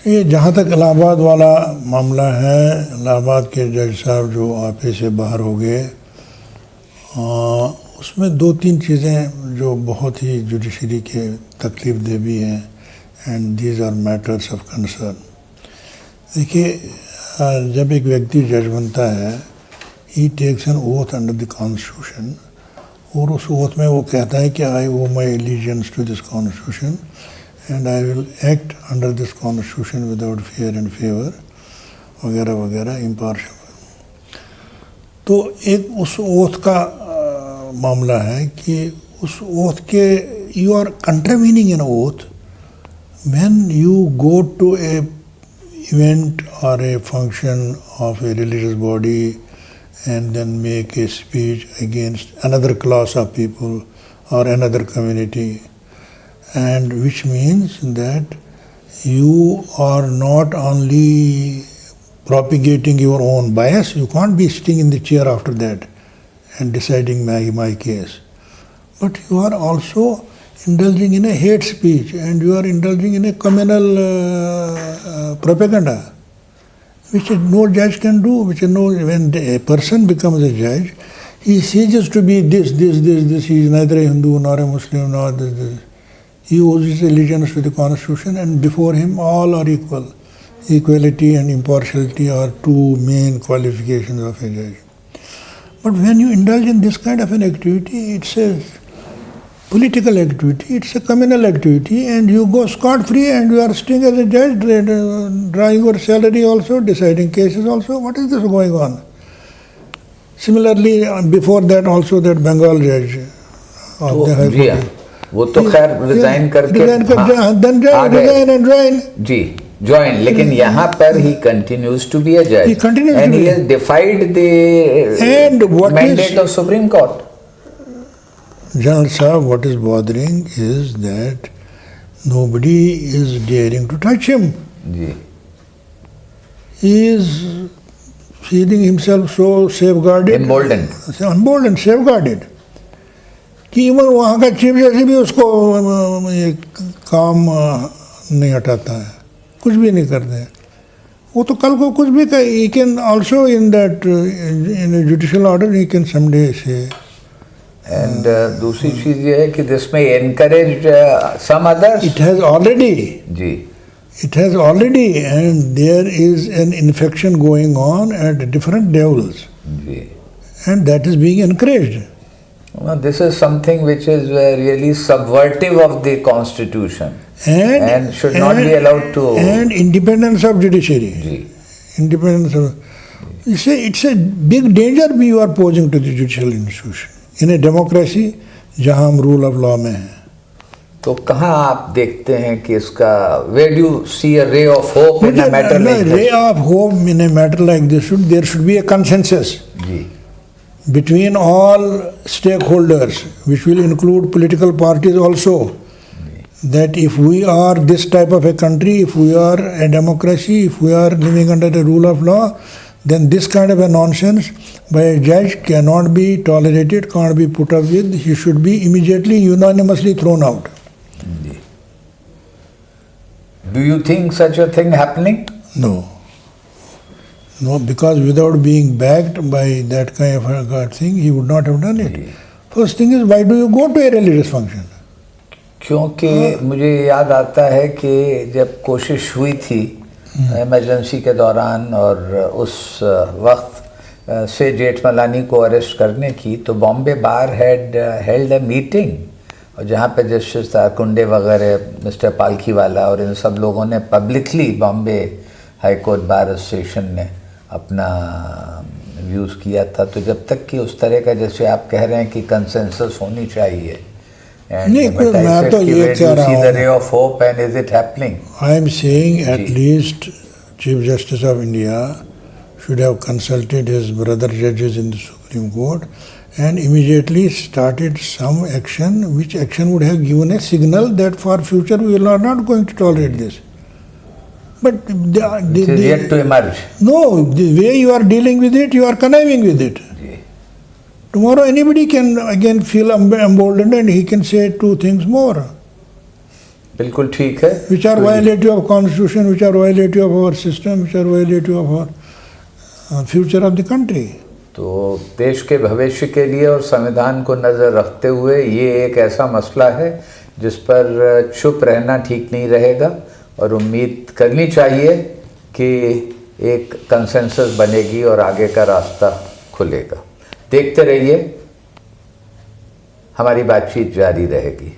ये जहाँ तक इलाहाबाद वाला मामला है, इलाहाबाद के जज साहब जो आपे से बाहर हो गए, उसमें दो तीन चीज़ें जो बहुत ही जुडिशरी के तकलीफ दे भी हैं, and these are matters of concern. देखिए, जब एक व्यक्ति जज बनता है, he takes an oath under the constitution, और उस ओथ में वो कहता है कि I owe my allegiance to this constitution and I will act under this constitution without fear and favour वगैरह वगैरह, इम्पार्शियल। तो एक उस ओथ का मामला है कि उस ओथ के you are contravening in oath when you go to a event और a function of a religious body and then make a speech against another class of people or another community, and which means that you are not only propagating your own bias, you can't be sitting in the chair after that and deciding my case, but you are also indulging in a hate speech and you are indulging in a communal propaganda, which no judge can do, which when a person becomes a judge, he ceases to be this, he is neither a Hindu nor a Muslim nor this. He owes his allegiance to the constitution, and before him all are equal. Equality and impartiality are two main qualifications of a judge. But when you indulge in this kind of an activity, it's a political activity, it's a communal activity, and you go scot-free and you are sitting as a judge, drawing your salary also, deciding cases also. What is this going on? Similarly, before that also that Bengal judge of the High Court. वो तो खैर resign करके resign and join. Ji, join. लेकिन यहाँ पर he continues to be a judge. He continues and to he be. has defied the mandate of Supreme Court. General Sahab, what is bothering is that nobody is daring to touch him. जी. He is feeling himself so safeguarded. Emboldened, safeguarded. कि even वहाँ का chief जैसे भी उसको ये काम नहीं हटाता है, कुछ भी नहीं करते हैं। वो तो कल को कुछ भी he can also in that in a judicial order he can someday say. And दूसरी चीज ये है कि this may encourage some others. It has already. Ji. It has already, and there is an infection going on at different levels. Ji. And that is being encouraged. Well, this is something which is really subvertive of the constitution and should not be allowed to. And independence of judiciary. Ji. Independence of. It's a big danger you are posing to the judicial institution in a democracy जहाँ हम rule of law में हैं. तो कहाँ आप देखते हैं कि इसका where do you see a ray of hope in a matter like this? Ray of hope in a matter like this there should be a consensus. Ji. Between all stakeholders, which will include political parties also, that if we are this type of a country, if we are a democracy, if we are living under the rule of law, then this kind of a nonsense by a judge cannot be tolerated, can't be put up with. He should be immediately, unanimously thrown out. Do you think such a thing happening? No. No, because without being backed by that kind of a thing, he would not have done it. First thing is, why do you go to a religious function? क्योंकि मुझे याद आता है कि जब कोशिश हुई थी इमरजेंसी के दौरान और उस वक्त से जेठमलानी को अरेस्ट करने की, तो बॉम्बे बार हैड हेल्ड अ मीटिंग, और जहाँ पे जस्टिस तारकुंडे वगैरह, मिस्टर पालखीवाला और इन सब लोगों ने publicly Bombay high court bar association ने अपना व्यूज़ किया था। तो जब तक कि उस तरह का जैसे आप कह रहे हैं कि कंसेंसस होनी चाहिए, नहीं, मैं तो ये कह रहा हूँ, ray of hope and is it happening? I am saying at least Chief Justice of India should have consulted his brother judges in the Supreme Court and immediately started some action, which action would have given a signal that for future we are not going to tolerate this. But it is yet to emerge. No, the way you are dealing with it, you are conniving with it. Tomorrow anybody can again feel emboldened and he can say two things more. बिल्कुल ठीक है। which are violative of constitution, which are violative of our system, which are violative of our future of the country. तो देश के भविष्य के लिए और संविधान को नज़र रखते हुए ये एक ऐसा मसला है जिस पर चुप रहना ठीक नहीं रहेगा और उम्मीद करनी चाहिए कि एक कंसेंसस बनेगी और आगे का रास्ता खुलेगा। देखते रहिए, हमारी बातचीत जारी रहेगी।